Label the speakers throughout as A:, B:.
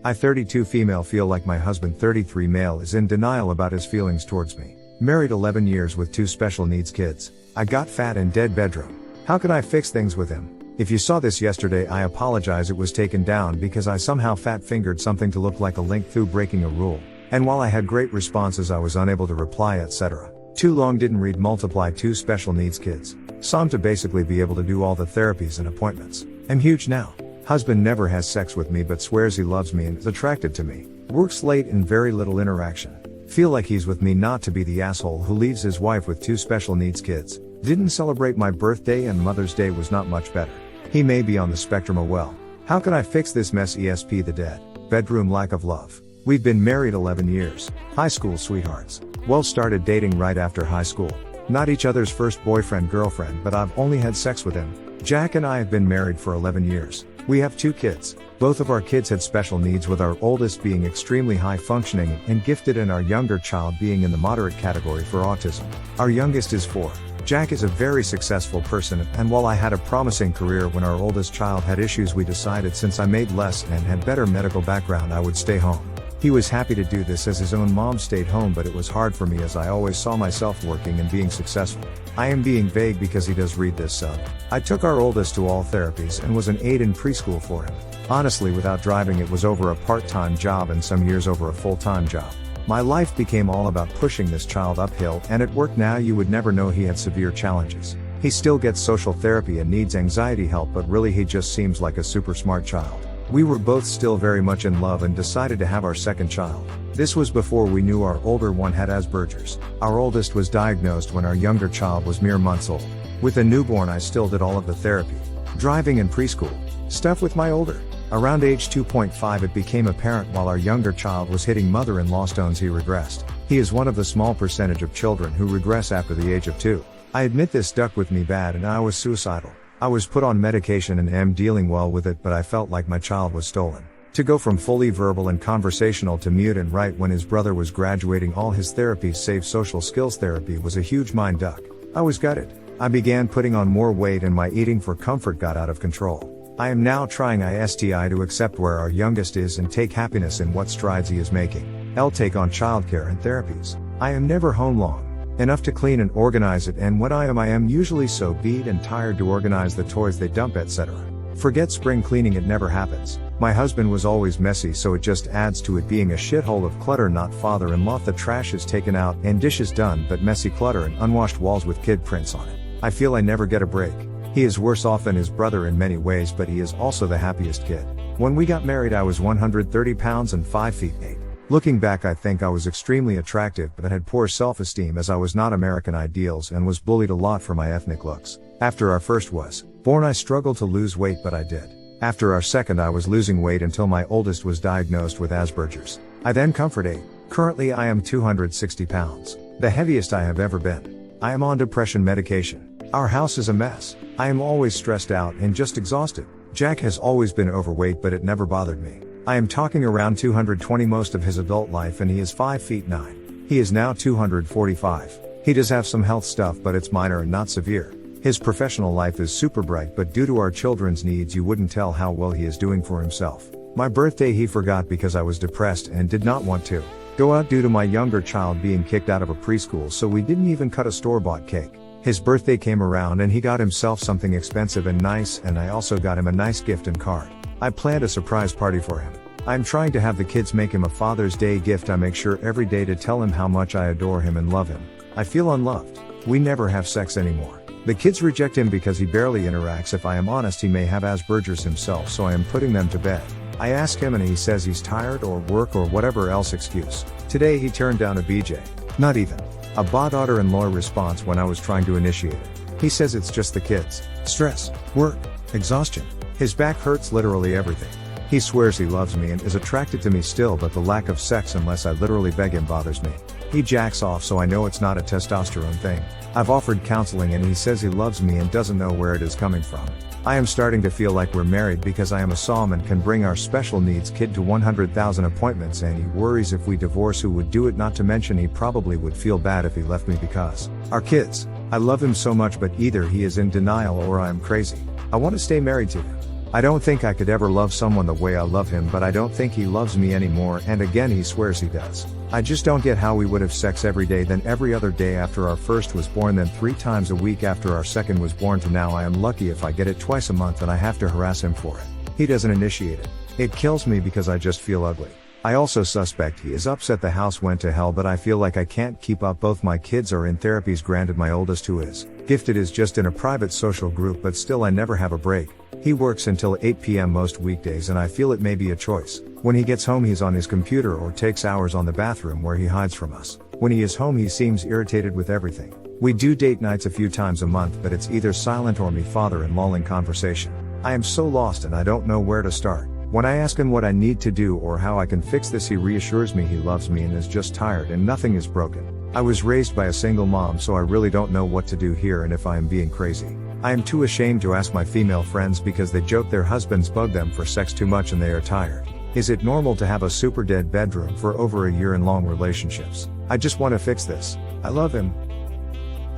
A: I 32 female feel like my husband 33 male is in denial about his feelings towards me. Married 11 years with 2 special needs kids. I got fat and dead bedroom. How can I fix things with him? If you saw this yesterday, I apologize, it was taken down because I somehow fat fingered something to look like a link through breaking a rule. And while I had great responses, I was unable to reply, etc. Too long didn't read multiply 2 special needs kids. Some to basically be able to do all the therapies and appointments. I'm huge now. Husband never has sex with me but swears he loves me and is attracted to me. Works late and very little interaction. Feel like he's with me not to be the asshole who leaves his wife with 2 special needs kids. Didn't celebrate my birthday and Mother's Day was not much better. He may be on the spectrum as well. How can I fix this mess? ESP the dead. Bedroom lack of love. We've been married 11 years. High school sweethearts. Well, started dating right after high school. Not each other's first boyfriend girlfriend, but I've only had sex with him. Jack and I have been married for 11 years. We have 2 kids. Both of our kids had special needs, with our oldest being extremely high functioning and gifted and our younger child being in the moderate category for autism. Our youngest is 4. Jack is a very successful person, and while I had a promising career when our oldest child had issues, we decided since I made less and had better medical background I would stay home. He was happy to do this as his own mom stayed home, but it was hard for me as I always saw myself working and being successful. I am being vague because he does read this sub. I took our oldest to all therapies and was an aide in preschool for him. Honestly, without driving, it was over a part-time job and some years over a full-time job. My life became all about pushing this child uphill, and at work now you would never know he had severe challenges. He still gets social therapy and needs anxiety help, but really he just seems like a super smart child. We were both still very much in love and decided to have our second child. This was before we knew our older one had Asperger's. Our oldest was diagnosed when our younger child was mere months old. With a newborn I still did all of the therapy, driving and preschool stuff with my older. Around age 2.5 it became apparent while our younger child was hitting mother-in-law stones he regressed. He is one of the small percentage of children who regress after the age of 2. I admit this stuck with me bad and I was suicidal. I was put on medication and am dealing well with it, but I felt like my child was stolen. To go from fully verbal and conversational to mute and write when his brother was graduating all his therapies save social skills therapy was a huge mind duck. I was gutted. I began putting on more weight and my eating for comfort got out of control. I am now trying ISTI to accept where our youngest is and take happiness in what strides he is making. I'll take on childcare and therapies. I am never home long enough to clean and organize it, and when I am usually so beat and tired to organize the toys they dump, etc. Forget spring cleaning, it never happens. My husband was always messy, so it just adds to it being a shithole of clutter. Not father-in-law. The trash is taken out and dishes done, but messy clutter and unwashed walls with kid prints on it. I feel I never get a break. He is worse off than his brother in many ways, but he is also the happiest kid. When we got married I was 130 pounds and 5 feet 8. Looking back I think I was extremely attractive, but had poor self-esteem as I was not American ideals and was bullied a lot for my ethnic looks. After our first was born I struggled to lose weight, but I did. After our second I was losing weight until my oldest was diagnosed with Asperger's. I then comfort ate. Currently I am 260 pounds. The heaviest I have ever been. I am on depression medication. Our house is a mess. I am always stressed out and just exhausted. Jack has always been overweight, but it never bothered me. I am talking around 220 most of his adult life, and he is 5 feet 9. He is now 245. He does have some health stuff, but it's minor and not severe. His professional life is super bright, but due to our children's needs you wouldn't tell how well he is doing for himself. My birthday he forgot because I was depressed and did not want to go out due to my younger child being kicked out of a preschool, so we didn't even cut a store-bought cake. His birthday came around and he got himself something expensive and nice, and I also got him a nice gift and card. I planned a surprise party for him. I'm trying to have the kids make him a Father's Day gift. I make sure every day to tell him how much I adore him and love him. I feel unloved. We never have sex anymore. The kids reject him because he barely interacts. If I am honest, he may have Asperger's himself, so I am putting them to bed. I ask him and he says he's tired or work or whatever else excuse. Today he turned down a BJ. Not even a daughter-in-law response when I was trying to initiate it. He says it's just the kids. Stress, work, exhaustion. His back hurts, literally everything. He swears he loves me and is attracted to me still, but the lack of sex unless I literally beg him bothers me. He jacks off, so I know it's not a testosterone thing. I've offered counseling and he says he loves me and doesn't know where it is coming from. I am starting to feel like we're married because I am a SOM and can bring our special needs kid to 100,000 appointments, and he worries if we divorce who would do it, not to mention he probably would feel bad if he left me because our kids. I love him so much, but either he is in denial or I am crazy. I want to stay married to him. I don't think I could ever love someone the way I love him, but I don't think he loves me anymore, and again he swears he does. I just don't get how we would have sex every day, then every other day after our first was born, then 3 times a week after our second was born, to now I am lucky if I get it twice a month and I have to harass him for it. He doesn't initiate it. It kills me because I just feel ugly. I also suspect he is upset the house went to hell, but I feel like I can't keep up. Both my kids are in therapies, granted my oldest, who is gifted, is just in a private social group, but still I never have a break. He works until 8 p.m. most weekdays, and I feel it may be a choice. When he gets home he's on his computer or takes hours on the bathroom where he hides from us. When he is home he seems irritated with everything. We do date nights a few times a month, but it's either silent or me father and lulling conversation. I am so lost and I don't know where to start. When I ask him what I need to do or how I can fix this, he reassures me he loves me and is just tired and nothing is broken. I was raised by a single mom, so I really don't know what to do here and if I am being crazy. I am too ashamed to ask my female friends because they joke their husbands bug them for sex too much and they are tired. Is it normal to have a super dead bedroom for over a year in long relationships? I just want to fix this. I love him.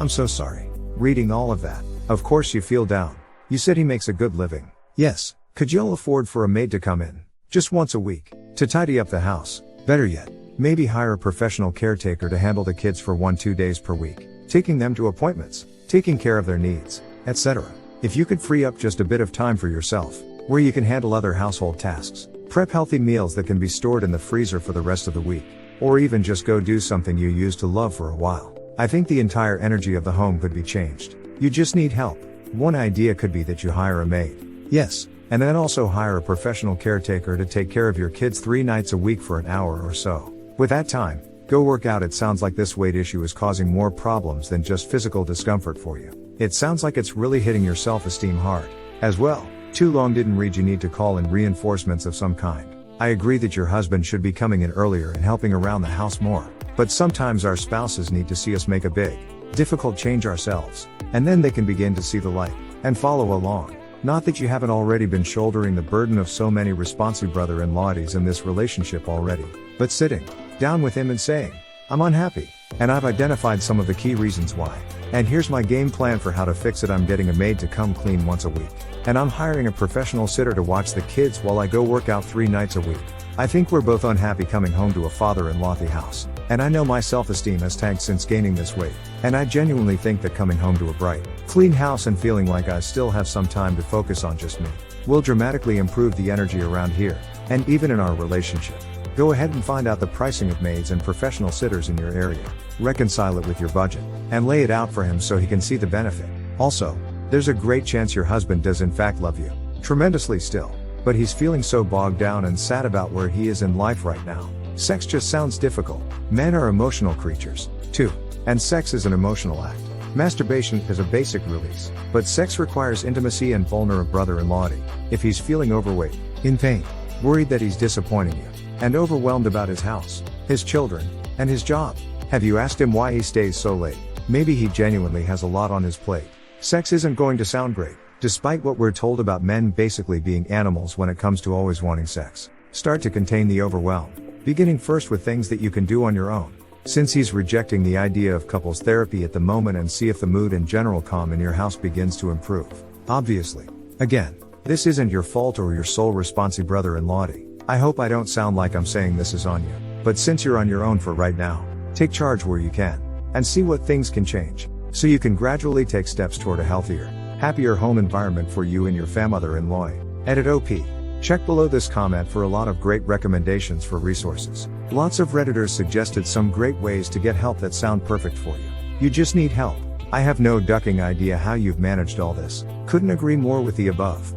A: I'm so sorry. Reading all of that. Of course you feel down. You said he makes a good living. Yes. Could y'all afford for a maid to come in? Just once a week. To tidy up the house. Better yet, maybe hire a professional caretaker to handle the kids for 1-2 days per week. Taking them to appointments. Taking care of their needs, etc. If you could free up just a bit of time for yourself, where you can handle other household tasks. Prep healthy meals that can be stored in the freezer for the rest of the week. Or even just go do something you used to love for a while. I think the entire energy of the home could be changed. You just need help. One idea could be that you hire a maid. Yes. And then also hire a professional caretaker to take care of your kids 3 nights a week for an hour or so. With that time, go work out. It sounds like this weight issue is causing more problems than just physical discomfort for you. It sounds like it's really hitting your self-esteem hard. As well, too long didn't read. You need to call in reinforcements of some kind. I agree that your husband should be coming in earlier and helping around the house more. But sometimes our spouses need to see us make a big, difficult change ourselves. And then they can begin to see the light and follow along. Not that you haven't already been shouldering the burden of so many responsive brother-in-laws in this relationship already, but sitting down with him and saying, I'm unhappy, and I've identified some of the key reasons why. And here's my game plan for how to fix it. I'm getting a maid to come clean once a week. And I'm hiring a professional sitter to watch the kids while I go work out 3 nights a week. I think we're both unhappy coming home to a father-in-law house. And I know my self-esteem has tanked since gaining this weight. And I genuinely think that coming home to a bright, clean house and feeling like I still have some time to focus on just me will dramatically improve the energy around here, and even in our relationship. Go ahead and find out the pricing of maids and professional sitters in your area. Reconcile it with your budget, and lay it out for him so he can see the benefit. Also, there's a great chance your husband does in fact love you tremendously still, but he's feeling so bogged down and sad about where he is in life right now. Sex just sounds difficult. Men are emotional creatures, too. And sex is an emotional act. Masturbation is a basic release, but sex requires intimacy and vulnerability. Brother-in-law, if he's feeling overweight, in pain, worried that he's disappointing you, and overwhelmed about his house, his children, and his job. Have you asked him why he stays so late? Maybe he genuinely has a lot on his plate. Sex isn't going to sound great, despite what we're told about men basically being animals when it comes to always wanting sex. Start to contain the overwhelm, beginning first with things that you can do on your own. Since he's rejecting the idea of couples therapy at the moment, and see if the mood and general calm in your house begins to improve. Obviously. Again, this isn't your fault or your sole responsibility, brother-in-law. I hope I don't sound like I'm saying this is on you. But since you're on your own for right now, take charge where you can, and see what things can change, so you can gradually take steps toward a healthier, happier home environment for you and your mother-in-law. Edit OP. Check below this comment for a lot of great recommendations for resources. Lots of Redditors suggested some great ways to get help that sound perfect for you. You just need help. I have no ducking idea how you've managed all this. Couldn't agree more with the above.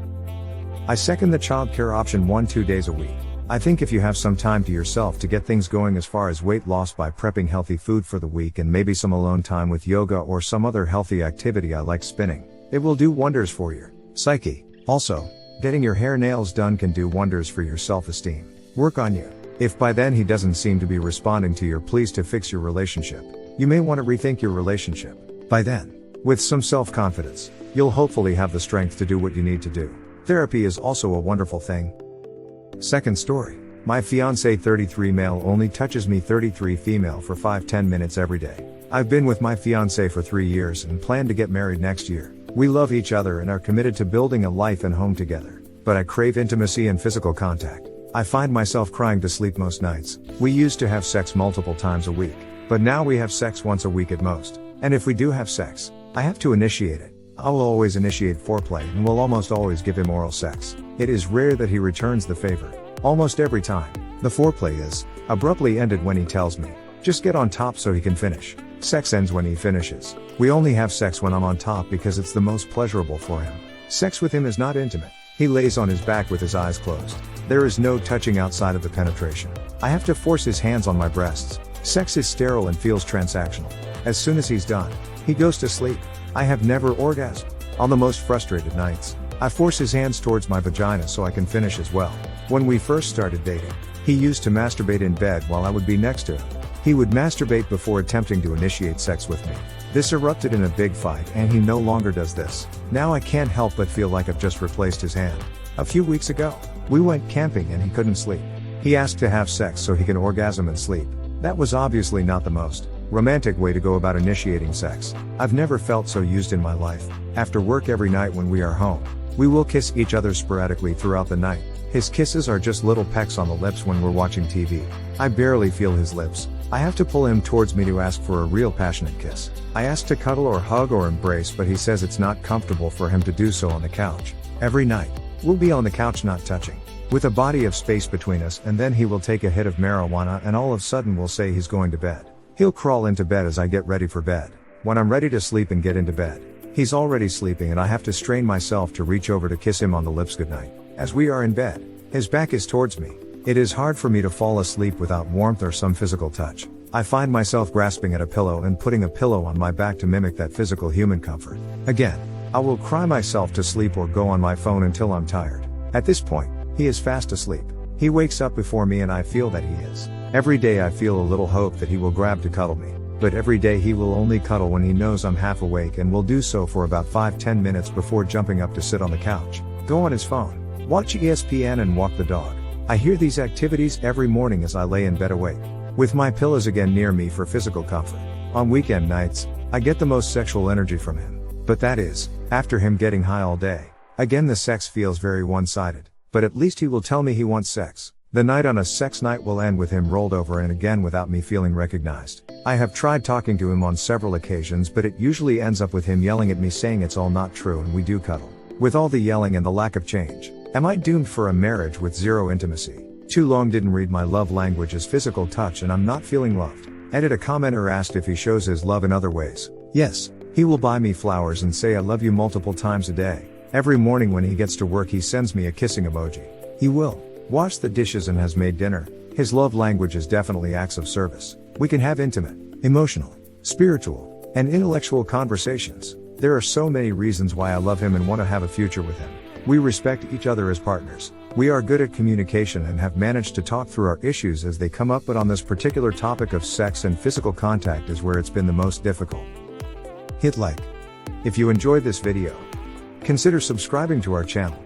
A: I second the childcare option 1-2 days a week. I think if you have some time to yourself to get things going as far as weight loss by prepping healthy food for the week and maybe some alone time with yoga or some other healthy activity, I like spinning, it will do wonders for your psyche. Also, getting your hair nails done can do wonders for your self-esteem. Work on you. If by then he doesn't seem to be responding to your pleas to fix your relationship, you may want to rethink your relationship. By then, with some self-confidence, you'll hopefully have the strength to do what you need to do. Therapy is also a wonderful thing. Second story. My fiancé 33 male only touches me 33 female for 5-10 minutes every day. I've been with my fiancé for 3 years and plan to get married next year. We love each other and are committed to building a life and home together. but I crave intimacy and physical contact. I find myself crying to sleep most nights. We used to have sex multiple times a week, but now we have sex once a week at most. And if we do have sex, I have to initiate it. I will always initiate foreplay and will almost always give him oral sex. It is rare that he returns the favor. Almost every time. The foreplay is abruptly ended when he tells me, just get on top so he can finish. Sex ends when he finishes. We only have sex when I'm on top because it's the most pleasurable for him. Sex with him is not intimate. He lays on his back with his eyes closed. There is no touching outside of the penetration. I have to force his hands on my breasts. Sex is sterile and feels transactional. As soon as he's done, he goes to sleep. I have never orgasmed. On the most frustrated nights, I force his hands towards my vagina so I can finish as well. When we first started dating, he used to masturbate in bed while I would be next to him. He would masturbate before attempting to initiate sex with me. This erupted in a big fight and he no longer does this. Now I can't help but feel like I've just replaced his hand. A few weeks ago, we went camping and he couldn't sleep. He asked to have sex so he can orgasm and sleep. That was obviously not the most romantic way to go about initiating sex. I've never felt so used in my life. After work every night when we are home, we will kiss each other sporadically throughout the night. His kisses are just little pecks on the lips when we're watching TV. I barely feel his lips. I have to pull him towards me to ask for a real passionate kiss. I ask to cuddle or hug or embrace, but he says it's not comfortable for him to do so on the couch. Every night, we'll be on the couch not touching, with a body of space between us, and then he will take a hit of marijuana and all of a sudden will say he's going to bed. He'll crawl into bed as I get ready for bed. When I'm ready to sleep and get into bed, he's already sleeping and I have to strain myself to reach over to kiss him on the lips goodnight. As we are in bed, his back is towards me. It is hard for me to fall asleep without warmth or some physical touch. I find myself grasping at a pillow and putting a pillow on my back to mimic that physical human comfort. Again, I will cry myself to sleep or go on my phone until I'm tired. At this point, he is fast asleep. He wakes up before me and I feel that he is. Every day I feel a little hope that he will grab to cuddle me. But every day he will only cuddle when he knows I'm half awake and will do so for about 5-10 minutes before jumping up to sit on the couch, go on his phone, watch ESPN and walk the dog. I hear these activities every morning as I lay in bed awake, with my pillows again near me for physical comfort. On weekend nights, I get the most sexual energy from him. But that is, after him getting high all day. Again, the sex feels very one-sided, but at least he will tell me he wants sex. The night on a sex night will end with him rolled over and again without me feeling recognized. I have tried talking to him on several occasions, but it usually ends up with him yelling at me saying it's all not true and we do cuddle. With all the yelling and the lack of change, am I doomed for a marriage with zero intimacy? Too long didn't read my love language as physical touch and I'm not feeling loved. Edit. A commenter asked if he shows his love in other ways. Yes, he will buy me flowers and say I love you multiple times a day. Every morning when he gets to work he sends me a kissing emoji. He will wash the dishes and has made dinner. His love language is definitely acts of service. We can have intimate, emotional, spiritual, and intellectual conversations. There are so many reasons why I love him and want to have a future with him. We respect each other as partners. We are good at communication and have managed to talk through our issues as they come up, but on this particular topic of sex and physical contact is where it's been the most difficult. Hit like if you enjoyed this video. Consider subscribing to our channel.